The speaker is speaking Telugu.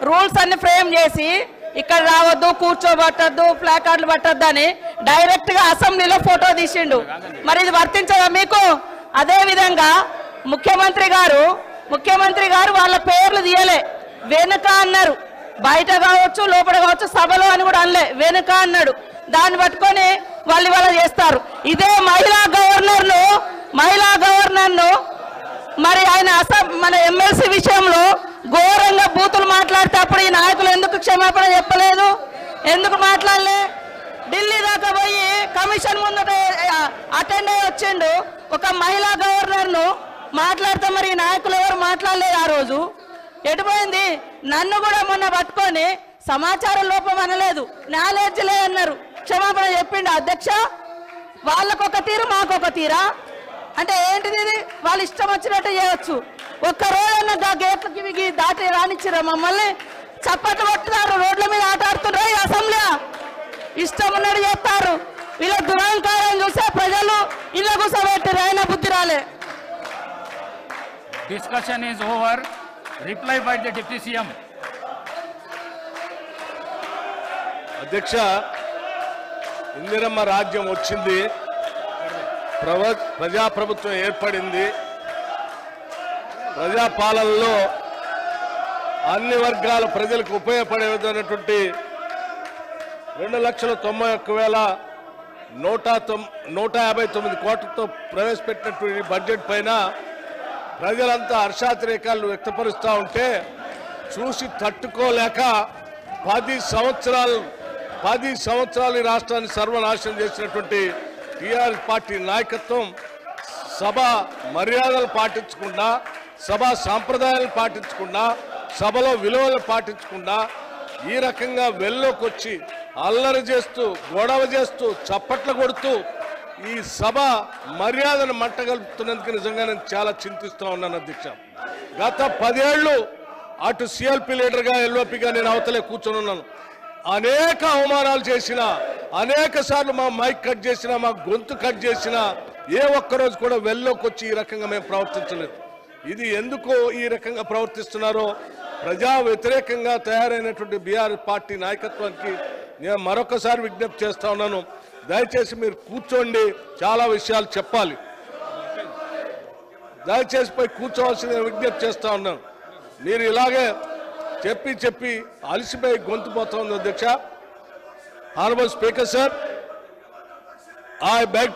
రూల్స్ అన్ని ఫ్రేమ్ చేసి ఇక్కడ రావద్దు, కూర్చోబట్టద్దు, ఫ్లాగ్ కార్డులు పట్టద్దు అని డైరెక్ట్ గా అసెంబ్లీలో ఫోటో తీసిండు. మరి ఇది వర్తించదా మీకు? అదే విధంగా ముఖ్యమంత్రి గారు వాళ్ళ పేర్లు తీయలే, వెనుక అన్నారు. బయట కావచ్చు, లోపల కావచ్చు, సభలో అని కూడా అనలే, వెనుక అన్నాడు. దాన్ని పట్టుకొని వాళ్ళు ఇవాళ చేస్తారు. ఇదే మహిళా గవర్నర్ను మరి ఆయన మన ఎమ్మెల్సీ విషయంలో ఘోరంగా బూతులు మాట్లాడితే అప్పుడు ఈ నాయకులు ఎందుకు క్షమాపణ చెప్పలేదు? ఎందుకు మాట్లాడలే? ఢిల్లీ దాకా పోయి కమిషన్ ముందట అటెండ్ అయ్యి వచ్చిండు. ఒక మహిళా గవర్నర్ను మాట్లాడితే మరి ఈ నాయకులు ఎవరు మాట్లాడలేదు ఆ రోజు. ఎటుపోయింది? నన్ను కూడా మొన్న పట్టుకొని సమాచారం లోపం అనలేదు, నాలెడ్జ్ లే అన్నారు. క్షమాపణ చెప్పిండు అధ్యక్ష. వాళ్ళకొక తీరు, మాకొక తీరా? అంటే ఏంటిది ఇది? వాళ్ళు ఇష్టం వచ్చినట్టు చేయవచ్చు. ఒక్క రోజన్నా గేట్లకి దాటి రానిచ్చిరా మమ్మల్ని? చప్పట్లు కొట్టుతారు, రోడ్ల మీద ఆట ఆడుతున్నారు. ఈ అసెంబ్లీ ఇష్టం ఉన్నట్టు చేస్తారు. వీళ్ళ దురహంకారం చూసే ప్రజలు ఇళ్ళ కూర్చోబెట్టారు, అయినా బుద్ధి రాలే. Discussion is over. Reply by the Deputy CM. అధ్యక్ష, ఇందిరమ్మ రాజ్యం వచ్చింది, ప్రజాప్రభుత్వం ఏర్పడింది. ప్రజాపాలనలో అన్ని వర్గాల ప్రజలకు ఉపయోగపడే విధమైనటువంటి 2,91,159 కోట్లతో ప్రవేశపెట్టినటువంటి బడ్జెట్ పైన ప్రజలంతా హర్షాతిరేకాలు వ్యక్తపరుస్తూ ఉంటే చూసి తట్టుకోలేక 10 సంవత్సరాలు ఈ రాష్ట్రాన్ని సర్వనాశనం చేసినటువంటి టీఆర్ఎస్ పార్టీ నాయకత్వం సభ మర్యాదలు పాటించకుండా, సభ సాంప్రదాయాలు పాటించకుండా, సభలో విలువలు పాటించకుండా ఈ రకంగా వెల్లోకి వచ్చి అల్లరి చేస్తూ, గొడవ చేస్తూ, చప్పట్లు కొడుతూ ఈ సభ మర్యాదను మంటగలుపుతున్నందుకు నిజంగా నేను చాలా చింతిస్తూ ఉన్నాను అధ్యక్ష. గత 10 ఏళ్ళు అటు సిఎల్పి లీడర్గా, ఎల్ఓపిగా నేను అవతలే కూర్చొని ఉన్నాను. అనేక అవమానాలు చేసిన, అనేక సార్లు మా మైక్ కట్ చేసిన, మా గొంతు కట్ చేసిన, ఏ ఒక్కరోజు కూడా వెల్లోకి వచ్చి ఈ రకంగా మేము ప్రవర్తించలేదు. ఇది ఎందుకు ఈ రకంగా ప్రవర్తిస్తున్నారో ప్రజా వ్యతిరేకంగా తయారైనటువంటి బీఆర్ఎస్ పార్టీ నాయకత్వానికి నేను మరొకసారి విజ్ఞప్తి చేస్తా ఉన్నాను. దయచేసి మీరు కూర్చోండి, చాలా విషయాలు చెప్పాలి. దయచేసి పోయి కూర్చోవాల్సింది విజ్ఞప్తి చేస్తా ఉన్నాను. మీరు ఇలాగే చెప్పి అలసిపోయి గొంతు పోతా ఉంది అధ్యక్ష. Honourable speaker sir, I beg